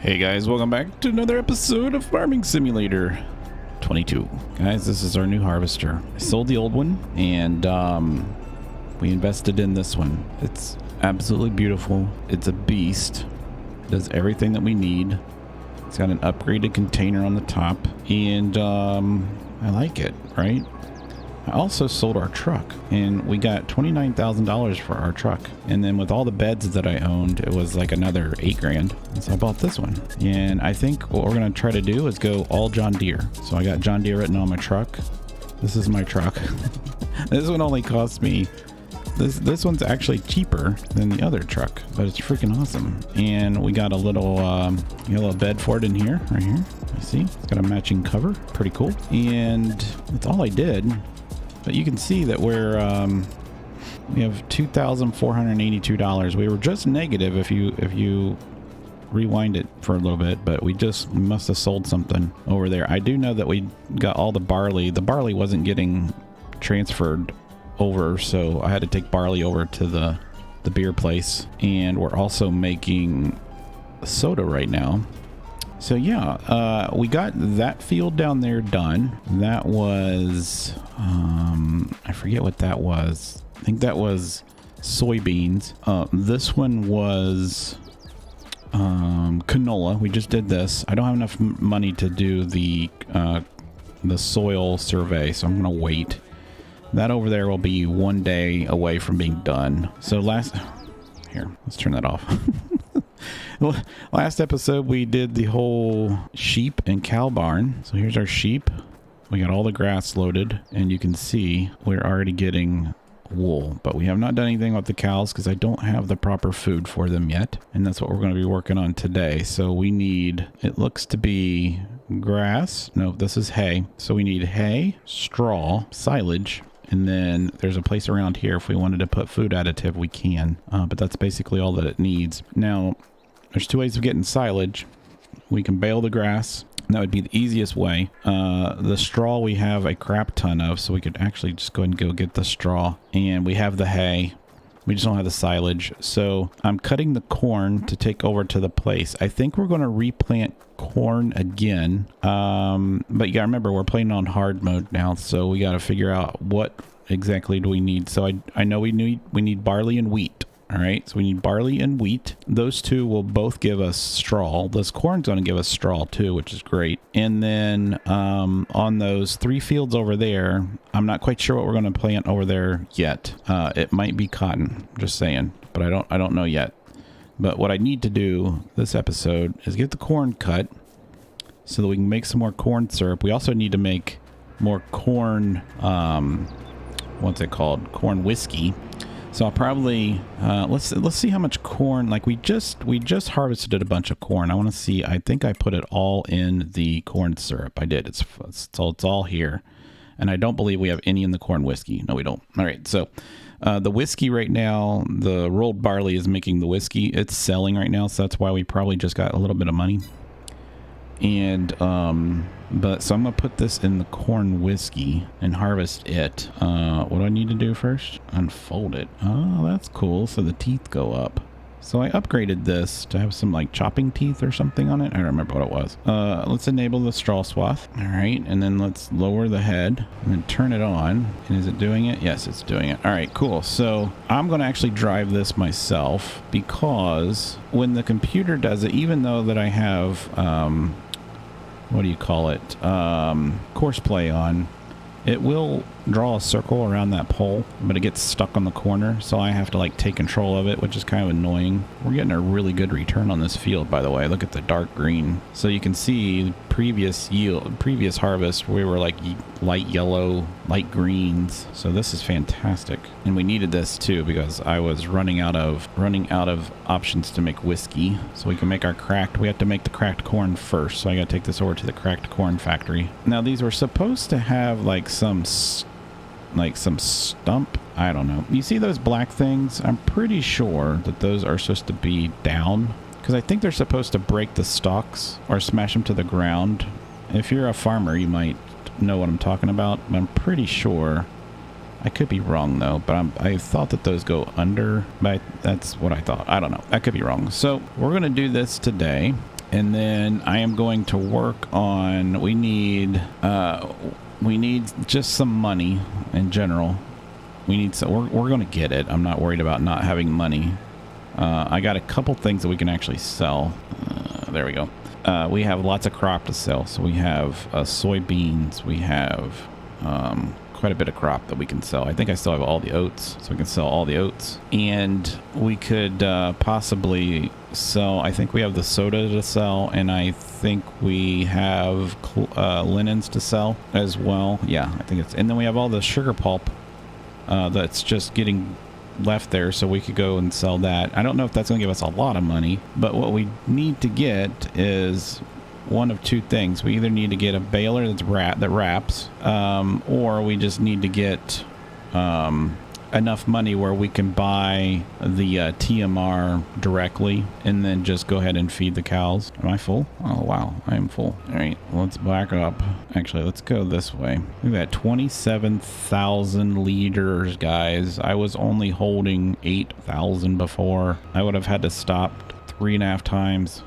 Hey guys, welcome back to another episode of Farming Simulator 22. Guys, this is our new harvester. I sold the old one and we invested in this one. It's absolutely beautiful. It's a beast. It does everything that we need. It's got an upgraded container on the top and I like it, right? I also sold our truck and we got $29,000 for our truck. And then with all the beds that I owned, it was like another 8 grand. And so I bought this one. And I think what we're going to try to do is go all John Deere. So I got John Deere written on my truck. This is my truck. This one only cost me, this one's actually cheaper than the other truck, but it's freaking awesome. And we got a little bed for it in here, right here. You see, it's got a matching cover. Pretty cool. And that's all I did. But you can see that we have $2,482. We were just negative if you rewind it for a little bit, but we must have sold something over there. I do know that we got all the barley. The barley wasn't getting transferred over, so I had to take barley over to the beer place. And we're also making soda right now. So yeah, we got that field down there done. That was, I forget what that was. I think that was soybeans. This one was canola. We just did this. I don't have enough money to do the soil survey, so I'm gonna wait. That over there will be 1 day away from being done. So here, let's turn that off. Last episode we did the whole sheep and cow barn. So here's our sheep. We got all the grass loaded and you can see we're already getting wool, but we have not done anything with the cows because I don't have the proper food for them yet. And that's what we're going to be working on today. So we need, it looks to be grass. No, this is hay. So we need hay, straw, silage. And then there's a place around here if we wanted to put food additive, we can. But that's basically all that it needs. Now, there's 2 ways of getting silage. We can bale the grass. That would be the easiest way. The straw we have a crap ton of, so we could actually just go ahead and go get the straw. And we have the hay. We just don't have the silage. So I'm cutting the corn to take over to the place. I think we're going to replant corn again. But you gotta remember, we're playing on hard mode now, so we got to figure out what exactly do we need. So I know we need barley and wheat. All right, so we need barley and wheat. Those two will both give us straw. This corn's going to give us straw too, which is great. And then on those 3 fields over there, I'm not quite sure what we're going to plant over there yet. It might be cotton, just saying, but I don't know yet. But what I need to do this episode is get the corn cut so that we can make some more corn syrup. We also need to make more corn, what's it called? Corn whiskey. So I'll probably, let's see how much corn, like we just harvested a bunch of corn. I want to see, I think I put it all in the corn syrup. I did. It's all here. And I don't believe we have any in the corn whiskey. No, we don't. All right. So the whiskey right now, the rolled barley is making the whiskey. It's selling right now. So that's why we probably just got a little bit of money. And, but so I'm going to put this in the corn whiskey and harvest it. What do I need to do first? Unfold it. Oh, that's cool. So the teeth go up. So I upgraded this to have some like chopping teeth or something on it. I don't remember what it was. Let's enable the straw swath. All right. And then let's lower the head and then turn it on. And is it doing it? Yes, it's doing it. All right, cool. So I'm going to actually drive this myself because when the computer does it, even though that I have, what do you call it? Course play on. It will draw a circle around that pole, but it gets stuck on the corner, so I have to like take control of it, which is kind of annoying. We're getting a really good return on this field, by the way. Look at the dark green. So you can see previous harvest, we were like light yellow, light greens. So this is fantastic. And we needed this too because I was running out of options to make whiskey. So we can make our cracked, we have to make the cracked corn first. So I got to take this over to the cracked corn factory. Now these were supposed to have like some stump. I don't know. You see those black things? I'm pretty sure that those are supposed to be down because I think they're supposed to break the stalks or smash them to the ground. If you're a farmer, you might know what I'm talking about, but I'm pretty sure. I could be wrong though, but I thought that those go under, but that's what I thought. I don't know. I could be wrong. So we're going to do this today. And then I am going to work on, we need just some money in general. We need some, we're going to get it. I'm not worried about not having money. I got a couple things that we can actually sell. There we go. We have lots of crop to sell. So we have soybeans. We have quite a bit of crop that we can sell. I think I still have all the oats, so we can sell all the oats. And we could possibly sell, I think we have the soda to sell, and I think we have linens to sell as well. Yeah, I think it's, and then we have all the sugar pulp that's just getting left there, so we could go and sell that. I don't know if that's going to give us a lot of money, but what we need to get is one of two things. We either need to get a baler that wraps, or we just need to get enough money where we can buy the TMR directly and then just go ahead and feed the cows. Am I full? Oh wow, I am full. All right, let's back up. Actually, let's go this way. Look at that, 27,000 liters, guys. I was only holding 8,000 before. I would have had to stop 3.5 times.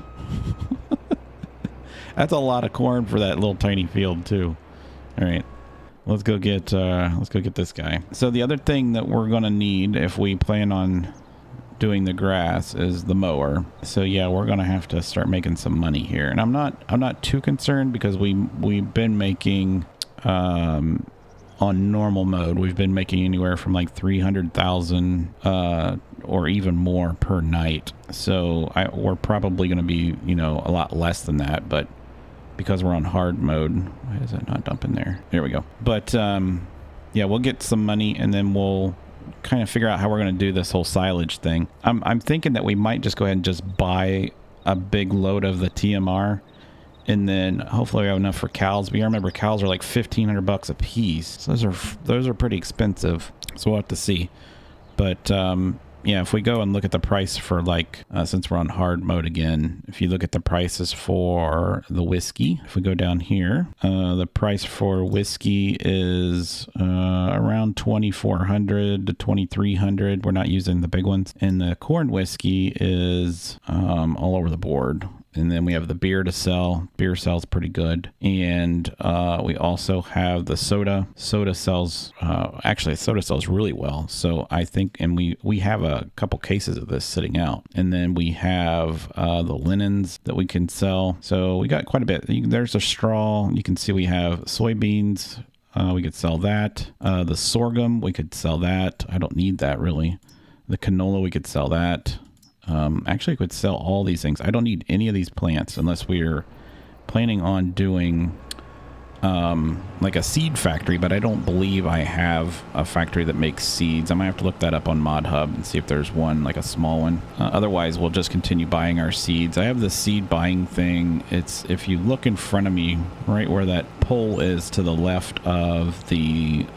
That's a lot of corn for that little tiny field too. All right, let's go get this guy. So the other thing that we're gonna need if we plan on doing the grass is the mower. So yeah, we're gonna have to start making some money here. And I'm not too concerned because we've been making on normal mode, we've been making anywhere from like 300,000 or even more per night. So we're probably gonna be, you know, a lot less than that, but because we're on hard mode, why is that not dumping there? There we go. But yeah, we'll get some money and then we'll kind of figure out how we're going to do this whole silage thing. I'm thinking that we might just go ahead and just buy a big load of the TMR, and then hopefully we have enough for cows. But you remember, cows are like $1,500 a piece. So those are pretty expensive. So we'll have to see. But yeah, if we go and look at the price for like, since we're on hard mode again, if you look at the prices for the whiskey, if we go down here, the price for whiskey is around 2,400 to 2,300. We're not using the big ones. And the corn whiskey is all over the board. And then we have the beer to sell. Beer sells pretty good. And we also have the soda. Soda sells, actually soda sells really well. So I think, and we have a couple cases of this sitting out. And then we have the linens that we can sell. So we got quite a bit. There's a straw. You can see we have soybeans. We could sell that. The sorghum, we could sell that. I don't need that really. The canola, we could sell that. Actually, I could sell all these things. I don't need any of these plants unless we're planning on doing like a seed factory, but I don't believe I have a factory that makes seeds. I might have to look that up on ModHub and see if there's one, like a small one. Otherwise, we'll just continue buying our seeds. I have the seed buying thing. It's, if you look in front of me, right where that pole is to the left of the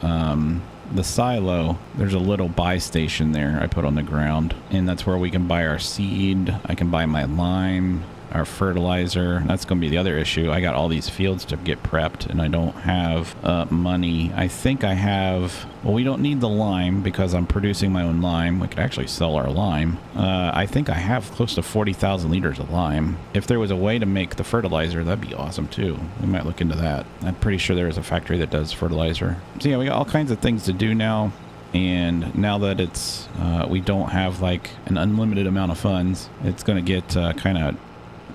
silo, there's a little buy station there I put on the ground, and that's where we can buy our seed. I can buy my lime, our fertilizer. That's going to be the other issue. I got all these fields to get prepped and I don't have money. I think I have, well, we don't need the lime because I'm producing my own lime. We could actually sell our lime. I think I have close to 40,000 liters of lime. If there was a way to make the fertilizer, that'd be awesome too. We might look into that. I'm pretty sure there is a factory that does fertilizer. So yeah, we got all kinds of things to do now. And now that it's, we don't have like an unlimited amount of funds, it's going to get kind of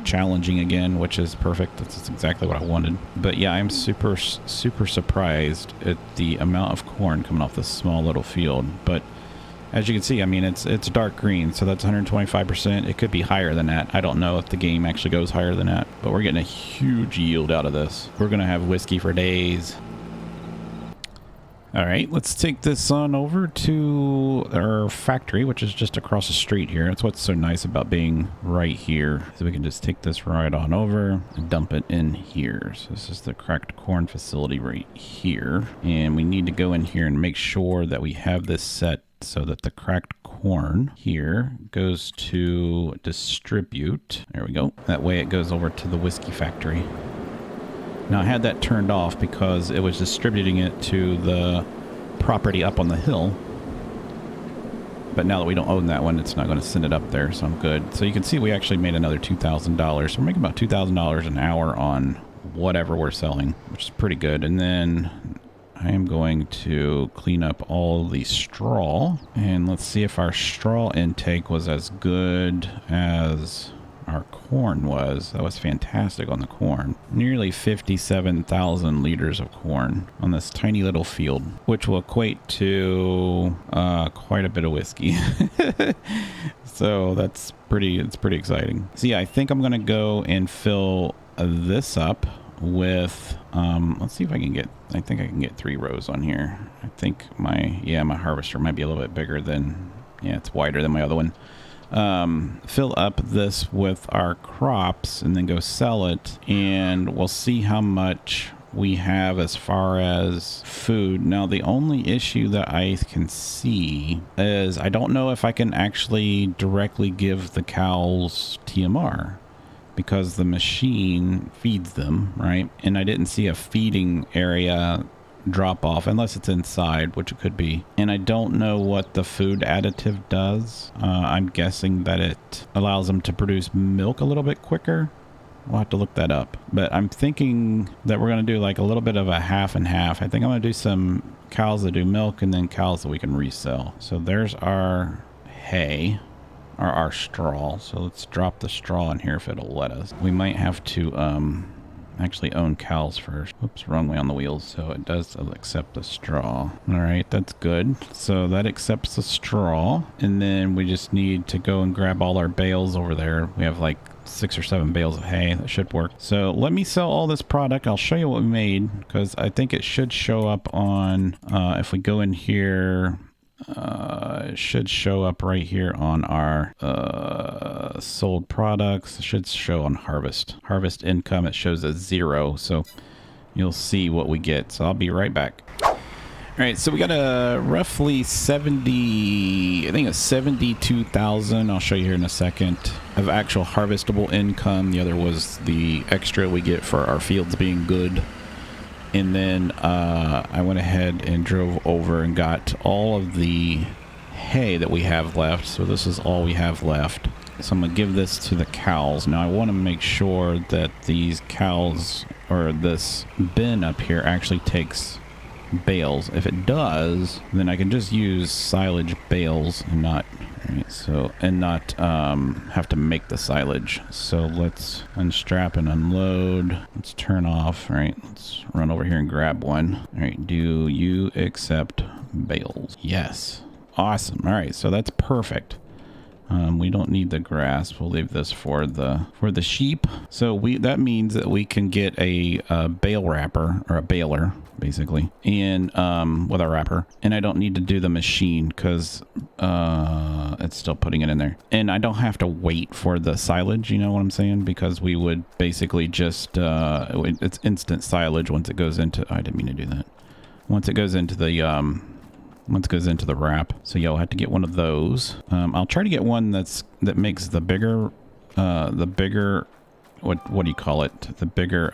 challenging again, which is perfect. That's exactly what I wanted. But yeah, I'm super surprised at the amount of corn coming off this small little field. But as you can see, I mean, it's dark green, so that's 125%. It could be higher than that. I don't know if the game actually goes higher than that, but we're getting a huge yield out of this. We're gonna have whiskey for days. All right, let's take this on over to our factory, which is just across the street here. That's what's so nice about being right here. So we can just take this right on over and dump it in here. So this is the cracked corn facility right here. And we need to go in here and make sure that we have this set so that the cracked corn here goes to distribute. There we go. That way it goes over to the whiskey factory. Now I had that turned off because it was distributing it to the property up on the hill. But now that we don't own that one, it's not going to send it up there, so I'm good. So you can see we actually made another $2,000. So we're making about $2,000 an hour on whatever we're selling, which is pretty good. And then I am going to clean up all the straw. And let's see if our straw intake was as good as our corn was. That was fantastic on the corn. Nearly 57,000 liters of corn on this tiny little field, which will equate to quite a bit of whiskey. So it's pretty exciting. So yeah, I think I'm gonna go and fill this up with let's see if I can get, I think I can get 3 rows on here. I think my harvester might be a little bit bigger than, yeah, it's wider than my other one. Fill up this with our crops and then go sell it, and we'll see how much we have as far as food. Now the only issue that I can see is I don't know if I can actually directly give the cows TMR, because the machine feeds them, right? And I didn't see a feeding area drop off unless it's inside, which it could be. And I don't know what the food additive does. I'm guessing that it allows them to produce milk a little bit quicker. We'll have to look that up. But I'm thinking that we're going to do like a little bit of a half and half. I think I'm going to do some cows that do milk and then cows that we can resell. So there's our hay, or our straw. So let's drop the straw in here if it'll let us. We might have to actually own cows first. Oops, wrong way on the wheels. So it does accept the straw. All right, that's good. So that accepts the straw. And then we just need to go and grab all our bales over there. We have like 6 or 7 bales of hay. That should work. So let me sell all this product. I'll show you what we made, because I think it should show up on, if we go in here, it should show up right here on our sold products. It should show on harvest income. It shows as 0, so you'll see what we get. So I'll be right back. All right, so we got a roughly 70, I think it's 72,000. I'll show you here in a second, of actual harvestable income. The other was the extra we get for our fields being good. And then I went ahead and drove over and got all of the hay that we have left. So this is all we have left. So I'm going to give this to the cows. Now I want to make sure that these cows, or this bin up here, actually takes bales. If it does, then I can just use silage bales and not... Right, so, and not have to make the silage. So let's unstrap and unload. Let's turn off. All right, let's run over here and grab one. All right, do you accept bales? Yes. Awesome. All right, so that's perfect. We don't need the grass. We'll leave this for the sheep. So that means that we can get a bale wrapper, or a baler, basically, and with a wrapper. And I don't need to do the machine because it's still putting it in there. And I don't have to wait for the silage. You know what I'm saying? Because we would basically just it's instant silage once it goes into. I didn't mean to do that. Once it goes into the wrap. So you'll have to get one of those. I'll try to get one that makes the bigger what do you call it? The bigger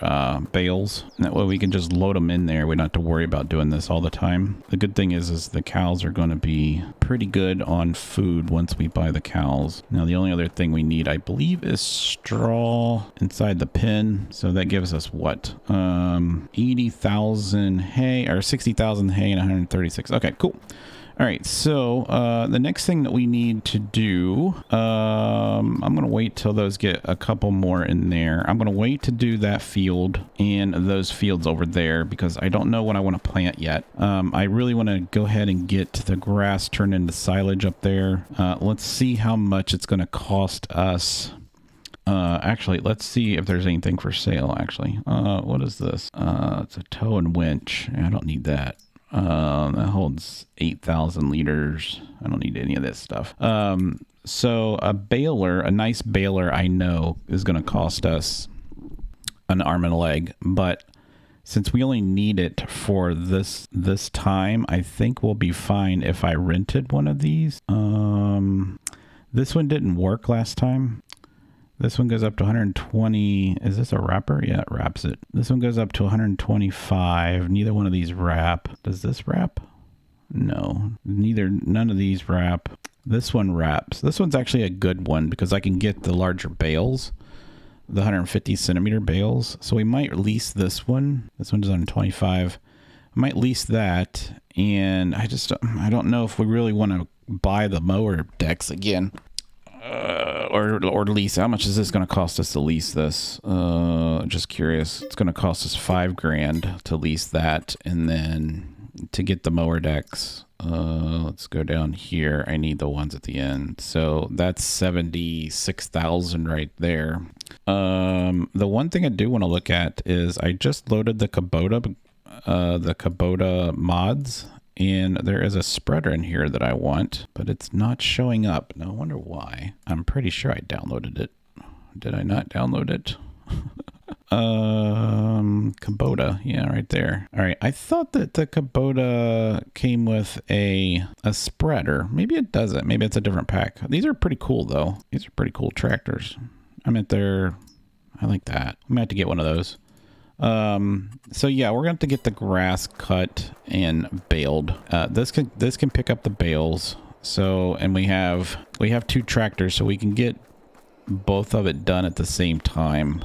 bales. And that way we can just load them in there. We don't have to worry about doing this all the time. The good thing is the cows are going to be pretty good on food once we buy the cows. Now the only other thing we need, I believe, is straw inside the pen. So that gives us what? 80,000 hay, or 60,000 hay and 136. Okay, cool. All right, so the next thing that we need to do, I'm going to wait till those get a couple more in there. I'm going to wait to do that field and those fields over there because I don't know what I want to plant yet. I really want to go ahead and get the grass turned into silage up there. Let's see how much it's going to cost us. Actually, let's see if there's anything for sale, actually. What is this? It's a tow and winch. I don't need that. That holds 8,000 liters. I don't need any of this stuff. So a baler, a nice baler, I know is going to cost us an arm and a leg, but since we only need it for this time, I think we'll be fine if I rented one of these. This one didn't work last time. This one goes up to 120. Is this a wrapper? Yeah, it wraps it. This one goes up to 125. Neither one of these wrap. Does this wrap? No. None of these wrap. This one wraps. This one's actually a good one because I can get the larger bales, the 150 centimeter bales. So we might lease this one. This one's 125. I might lease that. And I don't know if we really want to buy the mower decks again. Or lease. How much is this going to cost us to lease this? Just curious. It's going to cost us $5,000 to lease that. And then to get the mower decks, let's go down here. I need the ones at the end. So that's 76,000 right there. The one thing I do want to look at is I just loaded the Kubota mods, and there is a spreader in here that I want, but it's not showing up. Now I wonder why. I'm pretty sure I downloaded it. Did I not download it? Kubota, yeah, right there. All right, I thought that the Kubota came with a spreader. Maybe it doesn't. Maybe it's a different pack. These are pretty cool though. These are pretty cool tractors. I like that. I might have to get one of those. So yeah, we're going to have to get the grass cut and baled. This can pick up the bales. So, and we have 2 tractors, so we can get both of it done at the same time.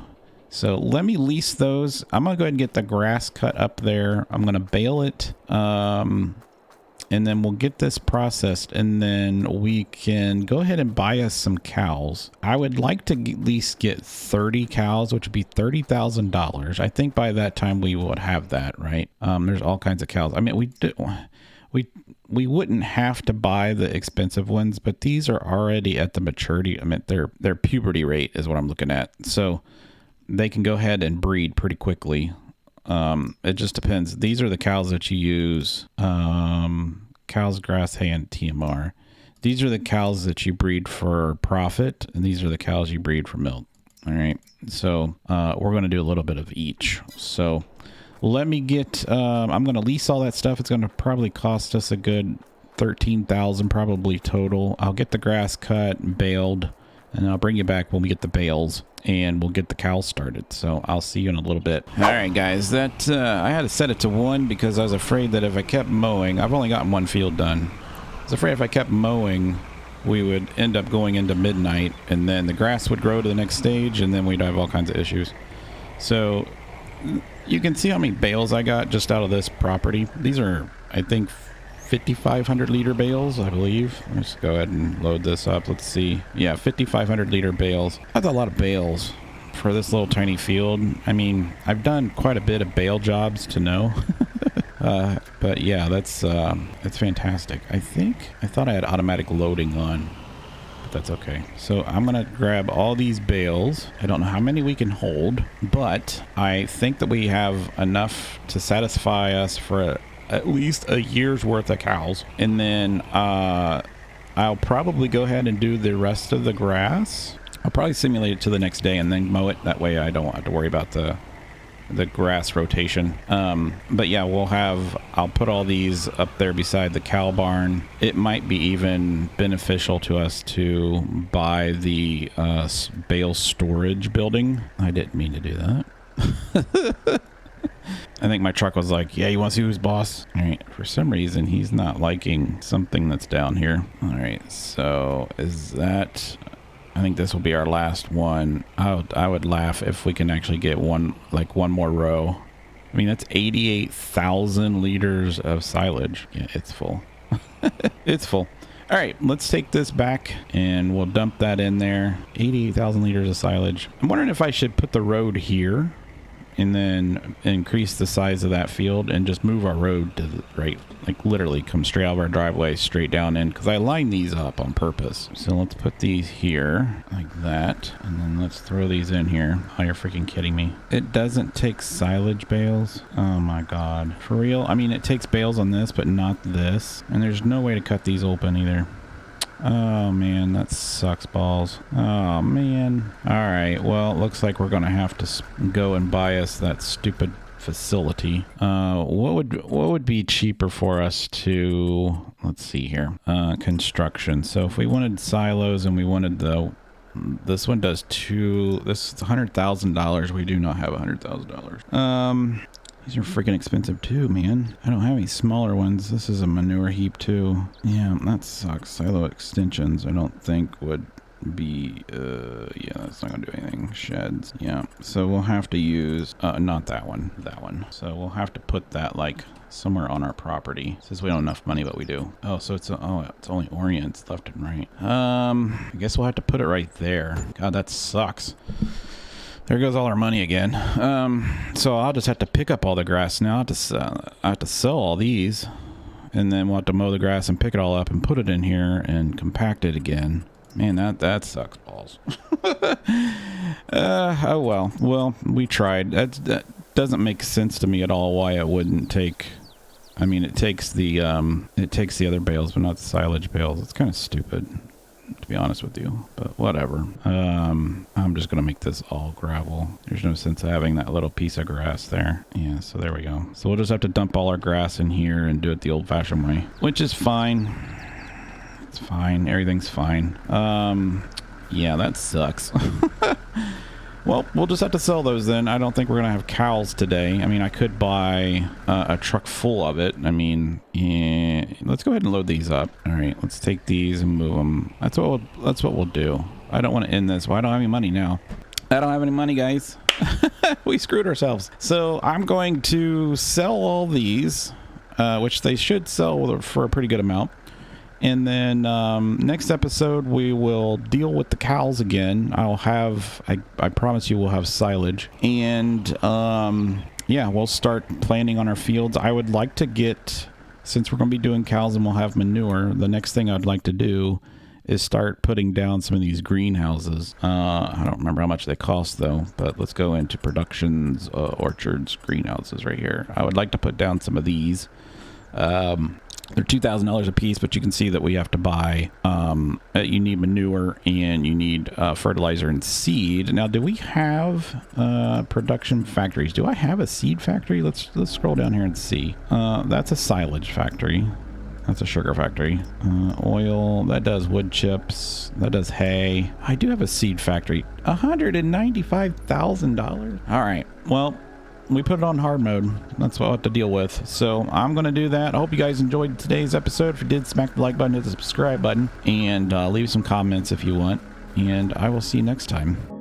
So let me lease those. I'm going to go ahead and get the grass cut up there. I'm going to bale it. And then we'll get this processed, and then we can go ahead and buy us some cows. I would like to at least get 30 cows, which would be $30,000. I think by that time we would have that, right? There's all kinds of cows. I mean, we wouldn't have to buy the expensive ones, but these are already at the maturity. I mean, their puberty rate is what I'm looking at. So they can go ahead and breed pretty quickly. It just depends. These are the cows that you use. Cows, grass, hay, and TMR. These are the cows that you breed for profit, and these are the cows you breed for milk. All right. So we're going to do a little bit of each. So let me get. I'm going to lease all that stuff. It's going to probably cost us a good $13,000 probably total. I'll get the grass cut and baled, and I'll bring you back when we get the bales, and we'll get the cows started. So I'll see you in a little bit. All right, guys, that I had to set it to 1 because I was afraid that if I kept mowing, I've only gotten 1 field done. I was afraid if I kept mowing, we would end up going into midnight, and then the grass would grow to the next stage, and then we'd have all kinds of issues. So you can see how many bales I got just out of this property. These are, I think, 5,500 liter bales, I believe. Let's go ahead and load this up. Let's see. Yeah, 5,500 liter bales. That's a lot of bales for this little tiny field. I mean, I've done quite a bit of bale jobs to know. But yeah, that's fantastic. I thought I had automatic loading on, but that's okay. So I'm gonna grab all these bales. I don't know how many we can hold, but I think that we have enough to satisfy us for at least a year's worth of cows. And then I'll probably go ahead and do the rest of the grass. I'll probably simulate it to the next day and then mow it. That way I don't have to worry about the grass rotation. But yeah, I'll put all these up there beside the cow barn. It might be even beneficial to us to buy the bale storage building. I didn't mean to do that. I think my truck was like, yeah, you want to see who's boss? All right. For some reason, he's not liking something that's down here. All right. So is that... I think this will be our last one. I would laugh if we can actually get one more row. I mean, that's 88,000 liters of silage. Yeah, it's full. It's full. All right, let's take this back and we'll dump that in there. 88,000 liters of silage. I'm wondering if I should put the road here and then increase the size of that field and just move our road to the right, like literally come straight out of our driveway straight down in, because I lined these up on purpose. So let's put these here like that, and then let's throw these in here. Oh, you're freaking kidding me. It doesn't take silage bales. Oh my God. For real? I mean, it takes bales on this, but not this. And there's no way to cut these open either. Oh man, that sucks balls. Oh man. All right, well, it looks like we're gonna have to go and buy us that stupid facility. What would be cheaper for us to, let's see here, construction. So if we wanted silos and we wanted this one does this is $100,000. We do not have $100,000. These are freaking expensive too, man. I don't have any smaller ones. This is a manure heap too. Yeah, that sucks. Silo extensions I don't think would be, yeah, that's not gonna do anything. Sheds, yeah. So we'll have to use, not that one, that one. So we'll have to put that like somewhere on our property. Since we don't have enough money, but we do. Oh, so it's, it's only orients left and right. I guess we'll have to put it right there. God, that sucks. There goes all our money again. So I'll just have to pick up all the grass now. I have to sell all these, and then we'll have to mow the grass and pick it all up and put it in here and compact it again. Man, that sucks balls. Oh well. Well, we tried. That doesn't make sense to me at all why it wouldn't take. I mean, it takes the other bales, but not the silage bales. It's kind of stupid, to be honest with you, but whatever. I'm just gonna make this all gravel. There's no sense of having that little piece of grass there. Yeah, so there we go. So we'll just have to dump all our grass in here and do it the old-fashioned way, which is fine. It's fine. Everything's fine. Yeah, that sucks. Well, we'll just have to sell those then. I don't think we're going to have cows today. I mean, I could buy a truck full of it. I mean, yeah, let's go ahead and load these up. All right, let's take these and move them. That's what we'll do. I don't want to end this. Well, I don't have any money now. I don't have any money, guys. We screwed ourselves. So I'm going to sell all these, which they should sell for a pretty good amount. And then next episode, we will deal with the cows again. I promise you we'll have silage. And yeah, we'll start planning on our fields. I would like to get, since we're going to be doing cows and we'll have manure, the next thing I'd like to do is start putting down some of these greenhouses. I don't remember how much they cost though, but let's go into productions, orchards, greenhouses right here. I would like to put down some of these. They're $2,000 a piece, but you can see that we have to buy, you need manure and you need fertilizer and seed. Now, do we have production factories? Do I have a seed factory? Let's scroll down here and see. That's a silage factory. That's a sugar factory. Oil, that does wood chips. That does hay. I do have a seed factory. $195,000. All right, well, we put it on hard mode. That's what I have to deal with. So I'm going to do that. I hope you guys enjoyed today's episode. If you did, smack the like button, hit the subscribe button, and leave some comments if you want. And I will see you next time.